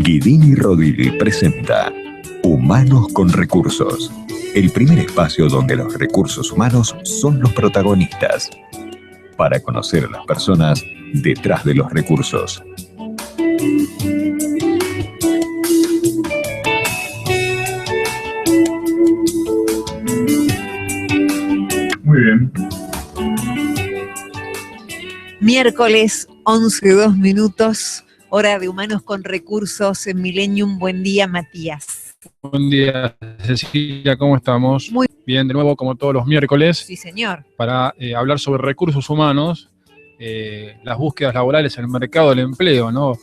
Guidini Rodil presenta Humanos con Recursos, el primer espacio donde los recursos humanos son los protagonistas, para conocer a las personas detrás de los recursos. Muy bien. Miércoles, 11:02, hora de Humanos con Recursos en Millennium. Buen día, Matías. Buen día, Cecilia, ¿cómo estamos? Muy bien, de nuevo, como todos los miércoles, sí, señor. para hablar sobre recursos humanos, las búsquedas laborales en el mercado del empleo, ¿no?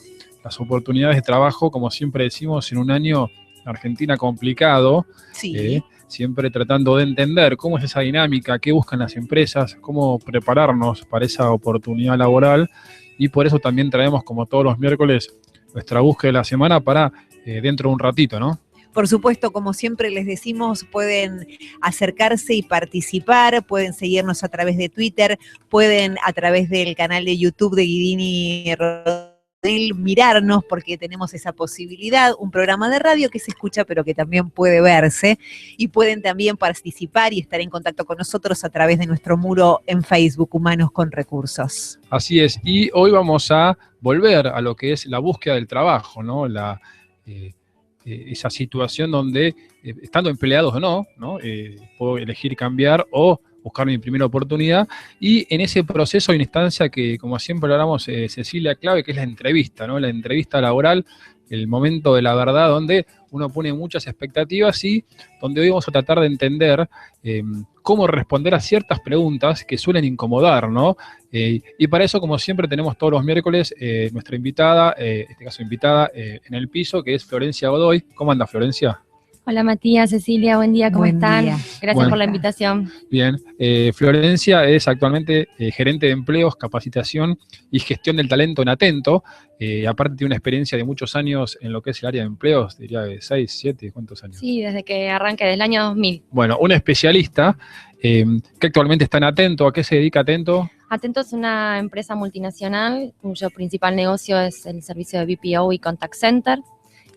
Las oportunidades de trabajo, como siempre decimos, en un año en Argentina complicado, Sí. siempre tratando de entender cómo es esa dinámica, qué buscan las empresas, cómo prepararnos para esa oportunidad laboral, y por eso también traemos, como todos los miércoles, nuestra búsqueda de la semana para dentro de un ratito, ¿no? Por supuesto, como siempre les decimos, pueden acercarse y participar, pueden seguirnos a través de Twitter, pueden a través del canal de YouTube de Guidini Rodil mirarnos, porque tenemos esa posibilidad, un programa de radio que se escucha pero que también puede verse, y pueden también participar y estar en contacto con nosotros a través de nuestro muro en Facebook, Humanos con Recursos. Así es, y hoy vamos a volver a lo que es la búsqueda del trabajo, ¿no? Esa situación donde, estando empleados o no, puedo elegir cambiar o buscar mi primera oportunidad, y en ese proceso hay una instancia que, como siempre hablamos, Cecilia, clave, que es la entrevista, ¿no? La entrevista laboral, el momento de la verdad, donde uno pone muchas expectativas y donde hoy vamos a tratar de entender cómo responder a ciertas preguntas que suelen incomodar, ¿no? Y para eso, como siempre, tenemos todos los miércoles nuestra invitada, en este caso invitada en el piso, que es Florencia Godoy. ¿Cómo anda, Florencia? Hola Matías, Cecilia, buen día, ¿cómo están? Día. Gracias por la invitación. Bien, Florencia es actualmente gerente de empleos, capacitación y gestión del talento en Atento. Aparte tiene una experiencia de muchos años en lo que es el área de empleos, diría de 6, 7, ¿cuántos años? Sí, desde que arranqué, del año 2000. Bueno, una especialista que actualmente está en Atento. ¿A qué se dedica Atento? Atento es una empresa multinacional cuyo principal negocio es el servicio de BPO y Contact Center.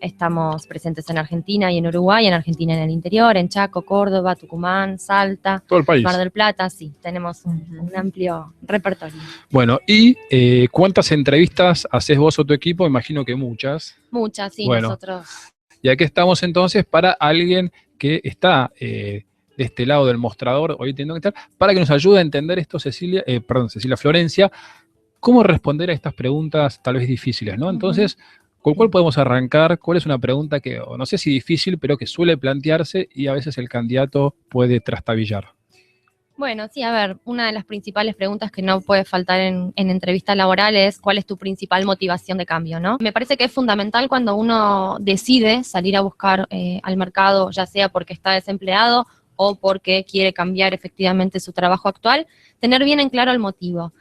Estamos presentes en Argentina y en Uruguay, en Argentina en el interior, en Chaco, Córdoba, Tucumán, Salta, Todo el país. Mar del Plata, sí, tenemos un amplio repertorio. Bueno, ¿y cuántas entrevistas haces vos o tu equipo? Imagino que muchas. Muchas, sí, Bueno, nosotros. Y aquí estamos entonces para alguien que está de este lado del mostrador, hoy teniendo que estar, para que nos ayude a entender esto, Cecilia Florencia, cómo responder a estas preguntas tal vez difíciles, ¿no? Entonces, ¿con cuál podemos arrancar? ¿Cuál es una pregunta que, no sé si difícil, pero que suele plantearse y a veces el candidato puede trastabillar? Bueno, sí, a ver, una de las principales preguntas que no puede faltar en entrevista laboral es ¿cuál es tu principal motivación de cambio, no? Me parece que es fundamental cuando uno decide salir a buscar al mercado, ya sea porque está desempleado o porque quiere cambiar efectivamente su trabajo actual, tener bien en claro el motivo.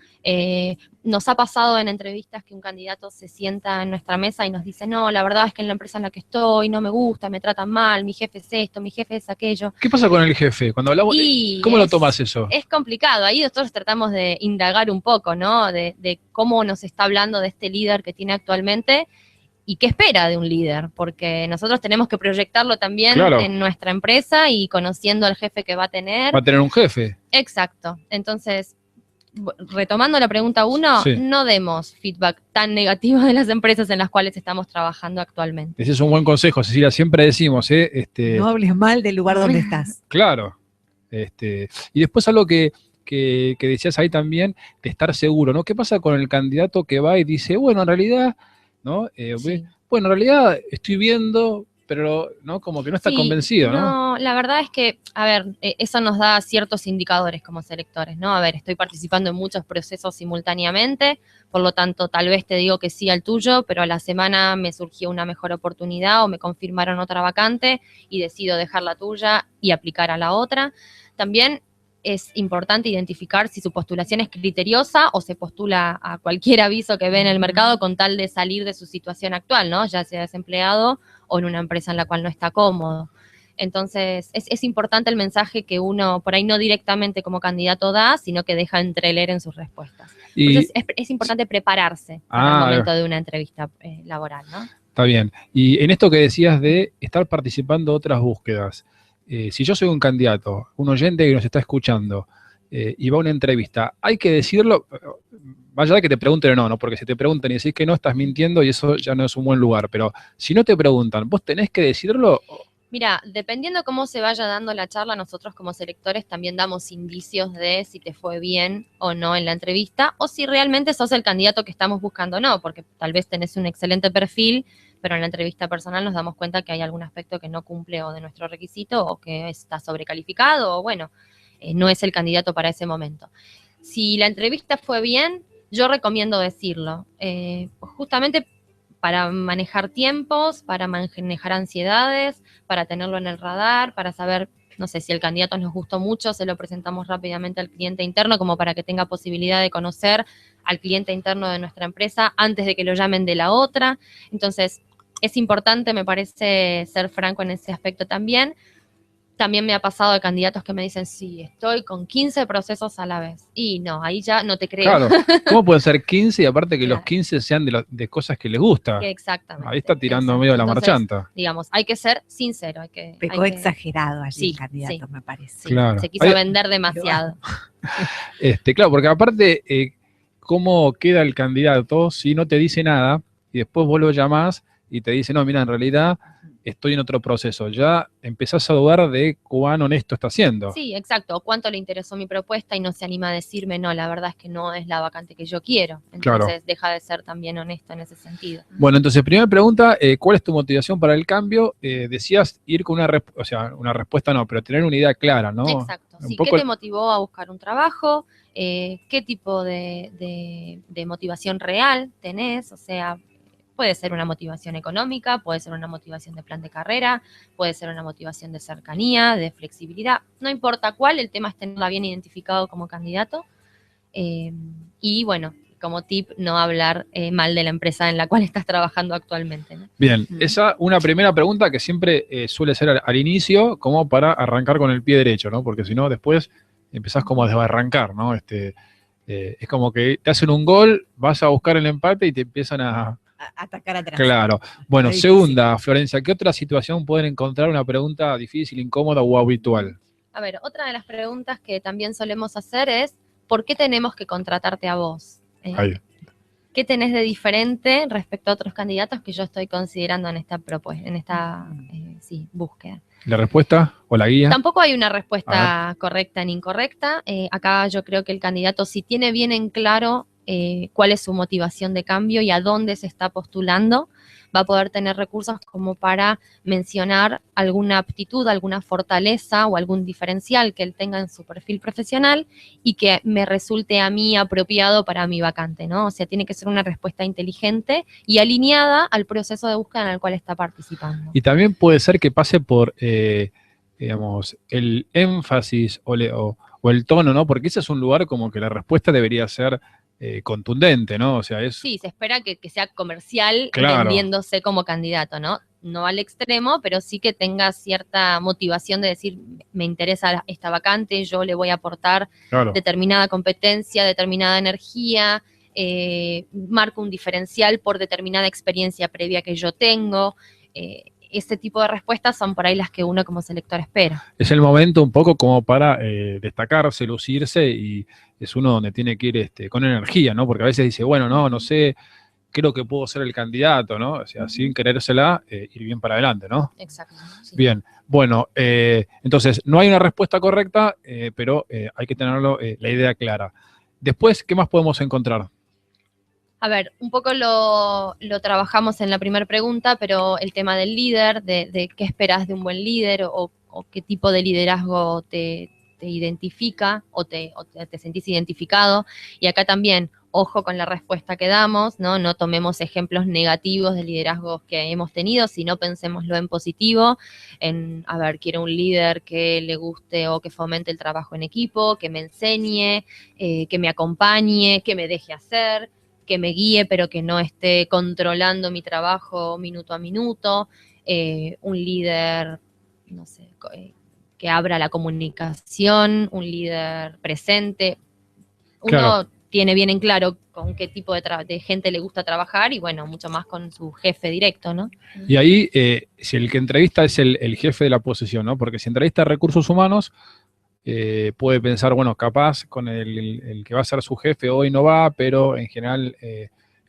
Nos ha pasado en entrevistas que un candidato se sienta en nuestra mesa y nos dice, no, la verdad es que en la empresa en la que estoy no me gusta, me tratan mal, mi jefe es esto, mi jefe es aquello. ¿Qué pasa con el jefe? Cuando hablamos, ¿cómo lo tomas eso? Es complicado, ahí nosotros tratamos de indagar un poco, ¿no? De cómo nos está hablando de este líder que tiene actualmente y qué espera de un líder, porque nosotros tenemos que proyectarlo también en nuestra empresa y conociendo al jefe que va a tener. Va a tener un jefe. Exacto, entonces retomando la pregunta 1, sí, no demos feedback tan negativo de las empresas en las cuales estamos trabajando actualmente. Ese es un buen consejo, Cecilia, siempre decimos, no hables mal del lugar donde estás. Claro. Y después algo que decías ahí también, de estar seguro, ¿no? ¿Qué pasa con el candidato que va y dice, bueno, en realidad, ¿no? Sí. Bueno, en realidad estoy viendo, pero no, como que no está convencido, ¿no? No, la verdad es que, a ver, eso nos da ciertos indicadores como selectores, ¿no? A ver, estoy participando en muchos procesos simultáneamente, por lo tanto, tal vez te digo que sí al tuyo, pero a la semana me surgió una mejor oportunidad o me confirmaron otra vacante y decido dejar la tuya y aplicar a la otra. También es importante identificar si su postulación es criteriosa o se postula a cualquier aviso que ve en el mercado con tal de salir de su situación actual, ¿no? Ya sea desempleado o en una empresa en la cual no está cómodo. Entonces, es importante el mensaje que uno por ahí no directamente como candidato da, sino que deja entreleer en sus respuestas. Entonces, es importante prepararse para el momento de una entrevista laboral, ¿no? Está bien. Y en esto que decías de estar participando de otras búsquedas, si yo soy un candidato, un oyente que nos está escuchando, y va a una entrevista, hay que decirlo, vaya de que te pregunten o no, porque si te preguntan y decís que no, estás mintiendo y eso ya no es un buen lugar, pero si no te preguntan, ¿vos tenés que decirlo? Mira, dependiendo cómo se vaya dando la charla, nosotros como selectores también damos indicios de si te fue bien o no en la entrevista, o si realmente sos el candidato que estamos buscando o no, porque tal vez tenés un excelente perfil, pero en la entrevista personal nos damos cuenta que hay algún aspecto que no cumple o de nuestro requisito o que está sobrecalificado o bueno, no es el candidato para ese momento. Si la entrevista fue bien, yo recomiendo decirlo, justamente para manejar tiempos, para manejar ansiedades, para tenerlo en el radar, para saber, no sé, si el candidato nos gustó mucho, se lo presentamos rápidamente al cliente interno como para que tenga posibilidad de conocer al cliente interno de nuestra empresa antes de que lo llamen de la otra. Entonces, es importante, me parece, ser franco en ese aspecto también. También me ha pasado de candidatos que me dicen, sí, estoy con 15 procesos a la vez. Y no, ahí ya no te creo. Claro, ¿cómo pueden ser 15 y aparte que Claro. los 15 sean de cosas que les gusta? Exactamente. Ahí está tirando medio la Entonces, marchanta. digamos, hay que ser sincero. Pecó exagerado allí Sí, el candidato, sí. me parece. Sí, Claro. se quiso vender demasiado. Claro, porque aparte, ¿cómo queda el candidato si no te dice nada y después vos lo llamás y te dice, no, mira, en realidad estoy en otro proceso? Ya empezás a dudar de cuán honesto está siendo. Sí, exacto. ¿Cuánto le interesó mi propuesta y no se anima a decirme, no, la verdad es que no es la vacante que yo quiero? Entonces Claro. deja de ser también honesto en ese sentido. Bueno, entonces, primera pregunta, ¿cuál es tu motivación para el cambio? Decías ir con una respuesta no, pero tener una idea clara, ¿no? Exacto. Un Sí, poco ¿qué te motivó a buscar un trabajo? ¿Qué tipo de motivación real tenés? O sea, puede ser una motivación económica, puede ser una motivación de plan de carrera, puede ser una motivación de cercanía, de flexibilidad. No importa cuál, el tema es tenerla bien identificado como candidato. Y bueno, como tip, no hablar mal de la empresa en la cual estás trabajando actualmente, ¿no? Bien, esa una primera pregunta que siempre suele ser al inicio, como para arrancar con el pie derecho, ¿no? Porque si no, después empezás como a desbarrancar, ¿no? Es como que te hacen un gol, vas a buscar el empate y te empiezan a atacar atrás. Claro. Bueno, Es segunda, Florencia, ¿qué otra situación pueden encontrar una pregunta difícil, incómoda o habitual? A ver, otra de las preguntas que también solemos hacer es, ¿por qué tenemos que contratarte a vos? Ahí. ¿Qué tenés de diferente respecto a otros candidatos que yo estoy considerando en esta búsqueda? ¿La respuesta o la guía? Tampoco hay una respuesta correcta ni incorrecta. Acá yo creo que el candidato, si tiene bien en claro cuál es su motivación de cambio y a dónde se está postulando, va a poder tener recursos como para mencionar alguna aptitud, alguna fortaleza o algún diferencial que él tenga en su perfil profesional y que me resulte a mí apropiado para mi vacante, ¿no? O sea, tiene que ser una respuesta inteligente y alineada al proceso de búsqueda en el cual está participando. Y también puede ser que pase por, digamos, el énfasis o el tono, ¿no? Porque ese es un lugar como que la respuesta debería ser contundente, ¿no? O sea, es... Sí, se espera que sea comercial, Claro. vendiéndose como candidato, ¿no? No al extremo, pero sí que tenga cierta motivación de decir, me interesa esta vacante, yo le voy a aportar Claro. determinada competencia, determinada energía, marco un diferencial por determinada experiencia previa que yo tengo. Ese tipo de respuestas son por ahí las que uno como selector espera. Es el momento un poco como para destacarse, lucirse, y es uno donde tiene que ir con energía, ¿no? Porque a veces dice, bueno, no sé, creo que puedo ser el candidato, ¿no? O sea, sin querérsela, ir bien para adelante, ¿no? Exacto. Sí. Bien, bueno, entonces no hay una respuesta correcta, pero hay que tenerlo la idea clara. Después, ¿qué más podemos encontrar? A ver, un poco lo trabajamos en la primera pregunta, pero el tema del líder, de qué esperas de un buen líder o qué tipo de liderazgo te identifica o te sentís identificado. Y acá también ojo con la respuesta que damos, ¿no? No tomemos ejemplos negativos de liderazgos que hemos tenido, sino pensémoslo en positivo, a ver, quiero un líder que le guste o que fomente el trabajo en equipo, que me enseñe, que me acompañe, que me deje hacer, que me guíe, pero que no esté controlando mi trabajo minuto a minuto, un líder, no sé, que abra la comunicación, un líder presente. Uno Claro. tiene bien en claro con qué tipo de gente le gusta trabajar y bueno, mucho más con su jefe directo, ¿no? Y ahí, si el que entrevista es el jefe de la posición, ¿no? Porque si entrevista a recursos humanos, puede pensar, bueno, capaz con el que va a ser su jefe hoy no va, pero en general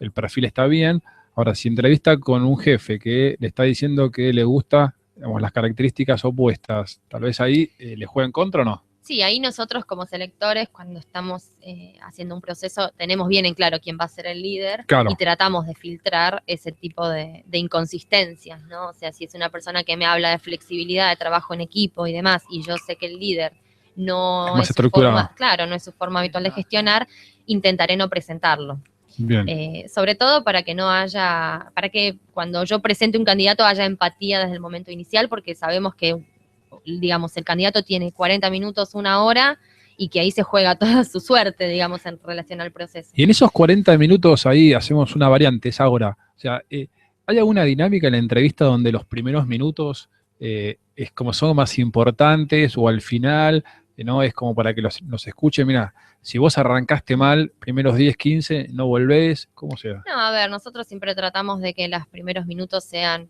el perfil está bien. Ahora, si entrevista con un jefe que le está diciendo que le gusta, digamos, las características opuestas, tal vez ahí le juega en contra o no. Sí, ahí nosotros como selectores, cuando estamos haciendo un proceso, tenemos bien en claro quién va a ser el líder Claro. y tratamos de filtrar ese tipo de inconsistencias, ¿no? O sea, si es una persona que me habla de flexibilidad, de trabajo en equipo y demás, y yo sé que el líder no Más es su estructurado. forma, claro, no es su forma habitual de gestionar, intentaré no presentarlo. Bien. Sobre todo para que cuando yo presente un candidato haya empatía desde el momento inicial, porque sabemos que, digamos, el candidato tiene 40 minutos, 1 hora, y que ahí se juega toda su suerte, digamos, en relación al proceso. Y en esos 40 minutos ahí hacemos una variante, es ahora. O sea, ¿hay alguna dinámica en la entrevista donde los primeros minutos es como son más importantes o al final, ¿no? Es como para que nos escuchen, mira, si vos arrancaste mal, primeros 10, 15, no volvés, ¿cómo se da? No, a ver, nosotros siempre tratamos de que los primeros minutos sean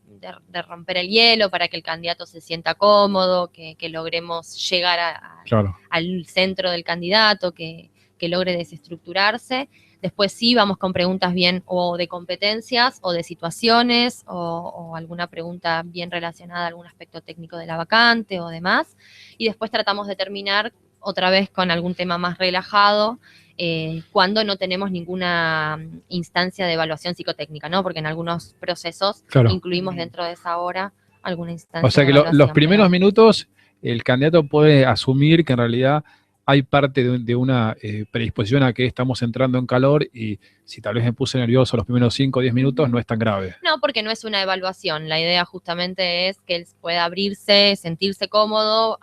de romper el hielo para que el candidato se sienta cómodo, que logremos llegar Claro. al centro del candidato, que logre desestructurarse. Después sí vamos con preguntas bien o de competencias o de situaciones o alguna pregunta bien relacionada a algún aspecto técnico de la vacante o demás. Y después tratamos de terminar otra vez con algún tema más relajado, cuando no tenemos ninguna instancia de evaluación psicotécnica, ¿no? Porque en algunos procesos Claro. incluimos dentro de esa hora alguna instancia O sea de que evaluación. los primeros pero- minutos el candidato puede asumir que en realidad hay parte de una predisposición a que estamos entrando en calor y si tal vez me puse nervioso los primeros 5 o 10 minutos no es tan grave. No, porque no es una evaluación. La idea justamente es que él pueda abrirse, sentirse cómodo,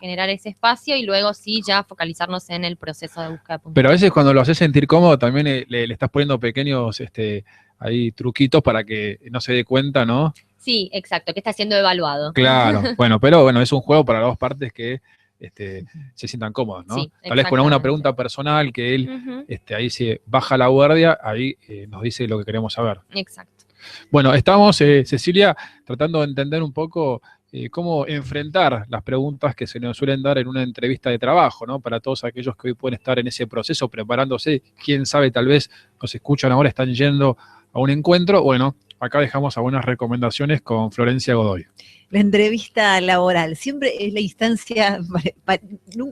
generar ese espacio y luego sí ya focalizarnos en el proceso de búsqueda de puntos. Pero a veces cuando lo haces sentir cómodo también le estás poniendo pequeños ahí truquitos para que no se dé cuenta, ¿no? Sí, exacto, que está siendo evaluado. Claro, bueno, pero bueno, es un juego para las dos partes que se sientan cómodos, ¿no? Sí, Tal vez con alguna exactamente. pregunta personal que él Ujú, ahí se baja la guardia, ahí nos dice lo que queremos saber. exacto. Bueno, estamos, Cecilia, tratando de entender un poco cómo enfrentar las preguntas que se nos suelen dar en una entrevista de trabajo, ¿no? Para todos aquellos que hoy pueden estar en ese proceso preparándose, quién sabe, tal vez nos escuchan ahora, están yendo a un encuentro. Bueno, acá dejamos algunas recomendaciones con Florencia Godoy. La entrevista laboral siempre es la instancia,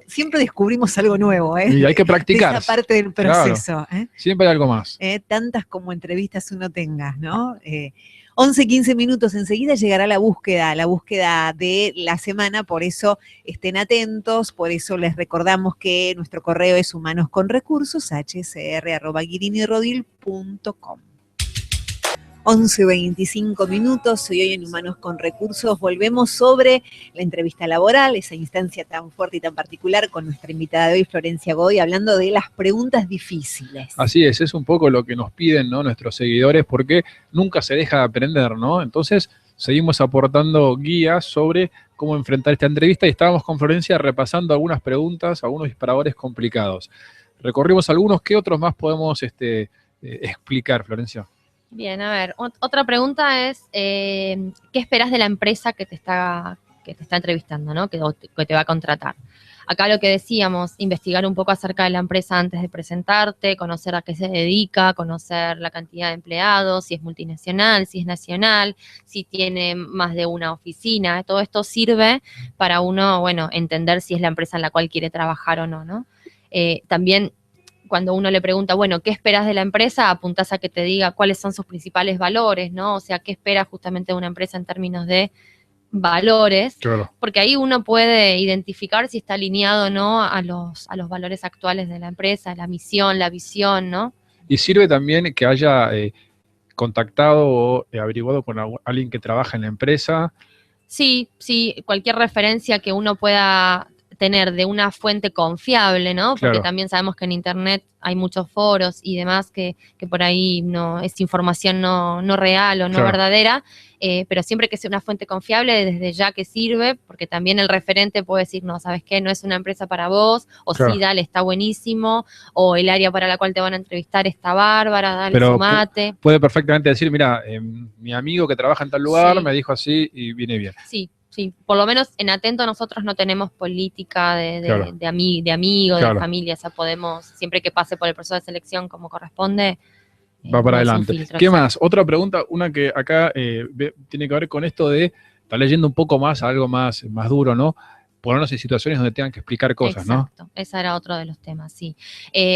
siempre descubrimos algo nuevo, ¿eh? Y hay que De practicar. esa parte del proceso, ¿eh? Siempre hay algo más. Tantas como entrevistas uno tenga, ¿no? 11, 15 minutos, enseguida llegará la búsqueda de la semana, por eso estén atentos, por eso les recordamos que nuestro correo es humanosconrecursos@hcr@guirinirodil.com. 11:25 minutos, y hoy en Humanos con Recursos volvemos sobre la entrevista laboral, esa instancia tan fuerte y tan particular con nuestra invitada de hoy, Florencia Godoy, hablando de las preguntas difíciles. Así es un poco lo que nos piden, ¿no? Nuestros seguidores, porque nunca se deja de aprender, ¿no? Entonces, seguimos aportando guías sobre cómo enfrentar esta entrevista y estábamos con Florencia repasando algunas preguntas, algunos disparadores complicados. Recorrimos algunos, ¿qué otros más podemos explicar, Florencia? Bien, a ver, otra pregunta es, ¿qué esperas de la empresa que te está entrevistando, ¿no? Que te va a contratar? Acá lo que decíamos, investigar un poco acerca de la empresa antes de presentarte, conocer a qué se dedica, conocer la cantidad de empleados, si es multinacional, si es nacional, si tiene más de una oficina. Todo esto sirve para uno, bueno, entender si es la empresa en la cual quiere trabajar o no, ¿no? También cuando uno le pregunta, bueno, ¿qué esperas de la empresa? Apuntás a que te diga cuáles son sus principales valores, ¿no? O sea, ¿qué espera justamente de una empresa en términos de valores? Claro. Porque ahí uno puede identificar si está alineado o no a los valores actuales de la empresa, la misión, la visión, ¿no? Y sirve también que haya contactado o averiguado con alguien que trabaja en la empresa. Sí, cualquier referencia que uno pueda tener de una fuente confiable, ¿no? Porque Claro. también sabemos que en Internet hay muchos foros y demás que por ahí no es información no real o no Claro. verdadera, pero siempre que sea una fuente confiable, desde ya que sirve, porque también el referente puede decir, no, ¿sabes qué? No es una empresa para vos, o Claro. sí, dale, está buenísimo, o el área para la cual te van a entrevistar está bárbara, dale, Pero sumate. puede perfectamente decir, mira, mi amigo que trabaja en tal lugar Sí. me dijo así y viene bien. Sí, por lo menos en Atento nosotros no tenemos política Claro. de amigo, Claro. de familia, o sea, podemos, siempre que pase por el proceso de selección como corresponde, Va para no es un adelante. filtro, ¿Qué exacto. más? Otra pregunta, una que acá tiene que ver con esto de, está leyendo un poco más, algo más duro, ¿no? Ponernos en situaciones donde tengan que explicar cosas, Exacto, ¿no? ese era otro de los temas, sí.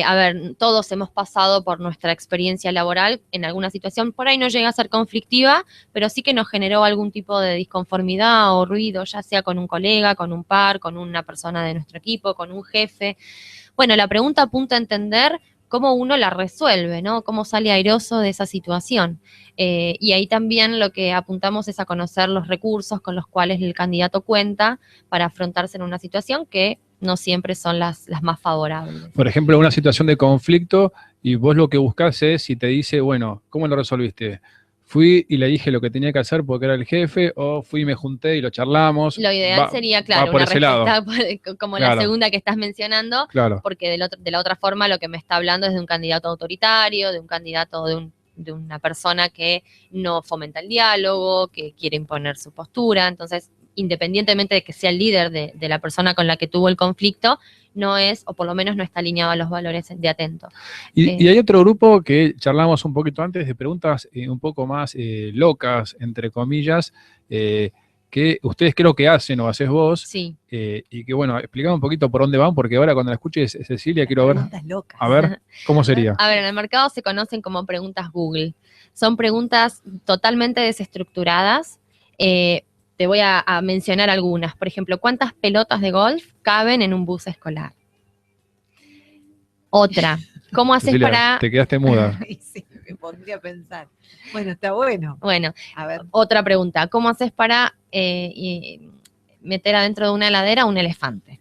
A ver, todos hemos pasado por nuestra experiencia laboral en alguna situación, por ahí no llega a ser conflictiva, pero sí que nos generó algún tipo de disconformidad o ruido, ya sea con un colega, con un par, con una persona de nuestro equipo, con un jefe. Bueno, la pregunta apunta a entender cómo uno la resuelve, ¿no? Cómo sale airoso de esa situación. Y ahí también lo que apuntamos es a conocer los recursos con los cuales el candidato cuenta para afrontarse en una situación que no siempre son las más favorables. Por ejemplo, una situación de conflicto y vos lo que buscás es, si te dice, bueno, ¿cómo lo resolviste? Fui y le dije lo que tenía que hacer porque era el jefe, o fui y me junté y lo charlamos. Lo ideal sería, claro, por una ese lado. respuesta como Claro. la segunda que estás mencionando, Claro. porque de la otra forma lo que me está hablando es de un candidato autoritario, de un candidato de una persona que no fomenta el diálogo, que quiere imponer su postura. Entonces, independientemente de que sea el líder de la persona con la que tuvo el conflicto, no es, o por lo menos no está alineado a los valores de Atento. Y hay otro grupo que charlamos un poquito antes de preguntas un poco más locas, entre comillas, que ustedes creo que hacen o haces vos. Sí. Y que bueno, explicame un poquito por dónde van, porque ahora cuando la escuches Cecilia quiero ver. Preguntas locas. A ver, ¿cómo sería? A ver, en el mercado se conocen como preguntas Google. Son preguntas totalmente desestructuradas. Te voy a mencionar algunas. Por ejemplo, ¿cuántas pelotas de golf caben en un bus escolar? Otra, ¿cómo haces Cecilia, para...? te quedaste muda. Ay, sí, me pondría a pensar. Bueno, está bueno. Bueno, A ver. otra pregunta, ¿cómo haces para meter adentro de una heladera un elefante?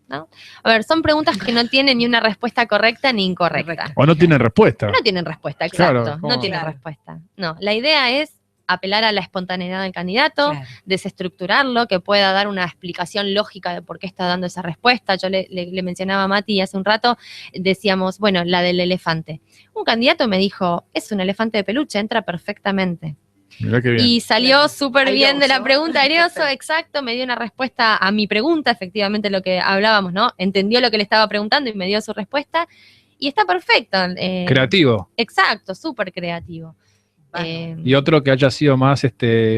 ¿No? A ver, son preguntas que no tienen ni una respuesta correcta ni incorrecta. O no tienen respuesta. No tienen respuesta, exacto. Claro, ¿cómo? No tienen Claro. respuesta. No, la idea es apelar a la espontaneidad del candidato, Claro. desestructurarlo, que pueda dar una explicación lógica de por qué está dando esa respuesta. Yo le mencionaba a Mati hace un rato, decíamos, bueno, la del elefante. Un candidato me dijo, es un elefante de peluche, entra perfectamente. Mirá qué bien. Y salió súper bien de la Airoso. pregunta, airoso, exacto, me dio una respuesta a mi pregunta, efectivamente lo que hablábamos, ¿no? Entendió lo que le estaba preguntando y me dio su respuesta. Y está perfecto. Creativo. Exacto, súper creativo. Y otro que haya sido más,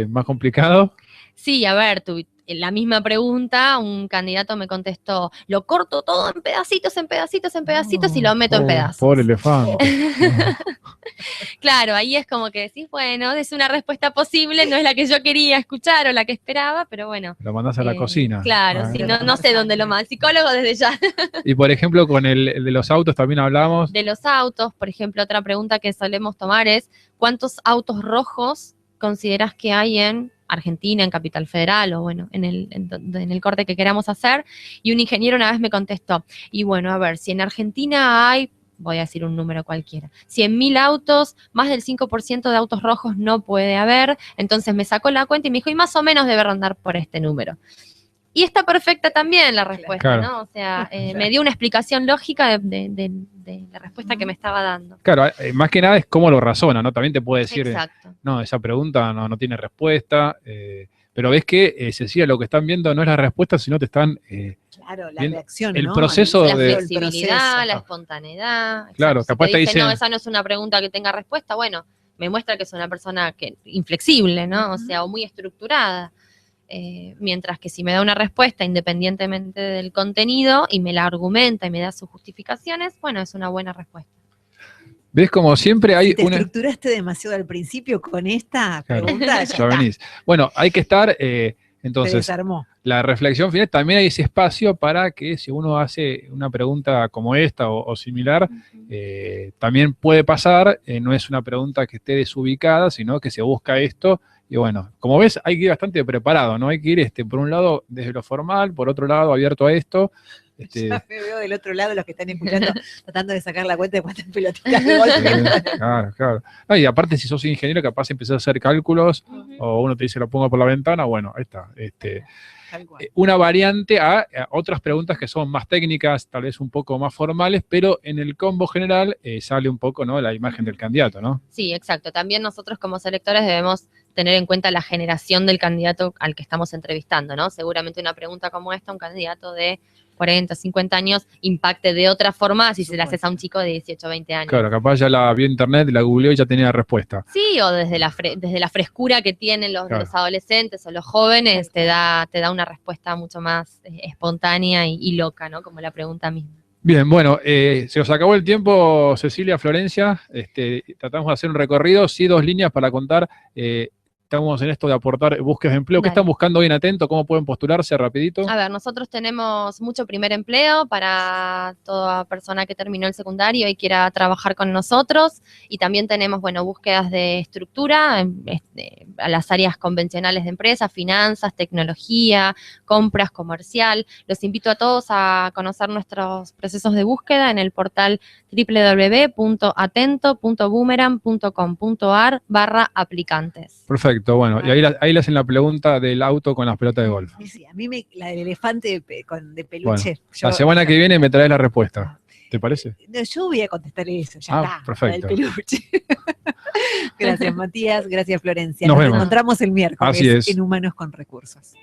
más complicado. Sí, a ver, la misma pregunta, un candidato me contestó, lo corto todo en pedacitos, en pedacitos, en pedacitos y lo meto en pedazos. Pobre elefante. Claro, ahí es como que decís, bueno, es una respuesta posible, no es la que yo quería escuchar o la que esperaba, pero bueno. Lo mandás a la cocina. Claro, Ah. sí, no sé dónde lo más. Psicólogo desde ya. Y por ejemplo, con el de los autos también hablamos. De los autos, por ejemplo, otra pregunta que solemos tomar es, ¿cuántos autos rojos considerás que hay en Argentina, en Capital Federal o bueno, en el corte que queramos hacer? Y un ingeniero una vez me contestó, y bueno, a ver, si en Argentina hay, voy a decir un número cualquiera, 100.000 autos, más del 5% de autos rojos no puede haber, entonces me sacó la cuenta y me dijo, y más o menos debe rondar por este número. Y está perfecta también la respuesta, Claro. ¿no? O sea, me dio una explicación lógica de la respuesta que me estaba dando. Claro, más que nada es cómo lo razona, ¿no? También te puede decir, Exacto. no, esa pregunta no tiene respuesta, pero ves que, Cecilia, lo que están viendo no es la respuesta, sino te están... Claro, la bien, reacción, el ¿no? proceso La de- flexibilidad, la espontaneidad. Claro, exacto. capaz Si te te dice, dicen- no, esa no es una pregunta que tenga respuesta, bueno, me muestra que es una persona inflexible, ¿no? O sea, o muy estructurada. Mientras que si me da una respuesta independientemente del contenido y me la argumenta y me da sus justificaciones, bueno, es una buena respuesta. ¿Ves? Como siempre hay Si te una... estructuraste demasiado al principio con esta Claro, pregunta, ya ya está. venís. Bueno, hay que estar Se Entonces, desarmó. la reflexión final, también hay ese espacio para que si uno hace una pregunta como esta o similar, también puede pasar, no es una pregunta que esté desubicada, sino que se busca esto. Y bueno, como ves, hay que ir bastante preparado, ¿no? Hay que ir, por un lado, desde lo formal, por otro lado, abierto a esto. Ya me veo del otro lado los que están escuchando, tratando de sacar la cuenta de cuántas pelotitas de golpe. Claro, claro. No, y aparte, si sos ingeniero, capaz empezás a hacer cálculos, o uno te dice lo pongo por la ventana, bueno, ahí está. Tal cual. Una variante a otras preguntas que son más técnicas, tal vez un poco más formales, pero en el combo general sale un poco, ¿no?, la imagen del candidato, ¿no? Sí, exacto. También nosotros como selectores debemos tener en cuenta la generación del candidato al que estamos entrevistando, ¿no? Seguramente una pregunta como esta, un candidato de 40, 50 años, impacte de otra forma si se la haces a un chico de 18, 20 años. Claro, capaz ya la vio en internet, la googleó y ya tenía la respuesta. Sí, o desde la frescura que tienen Claro. los adolescentes o los jóvenes, te da una respuesta mucho más espontánea y loca, ¿no? Como la pregunta misma. Bien, bueno, se nos acabó el tiempo, Cecilia, Florencia. Tratamos de hacer un recorrido, sí, 2 líneas para contar. Estamos en esto de aportar búsquedas de empleo. ¿Qué Dale. están buscando hoy en Atento? ¿Cómo pueden postularse rapidito? A ver, nosotros tenemos mucho primer empleo para toda persona que terminó el secundario y quiera trabajar con nosotros. Y también tenemos, bueno, búsquedas de estructura a las áreas convencionales de empresa, finanzas, tecnología, compras, comercial. Los invito a todos a conocer nuestros procesos de búsqueda en el portal www.atento.boomerang.com.ar/aplicantes. Perfecto, bueno, y ahí le hacen la pregunta del auto con las pelotas de golf. Sí, a mí la del elefante de peluche. La semana que viene me traes la respuesta. ¿Te parece? No, yo voy a contestar eso, ya está. Perfecto. La del peluche. Gracias, Matías. Gracias, Florencia. Nos Nos vemos. encontramos el miércoles Así es. en Humanos con Recursos.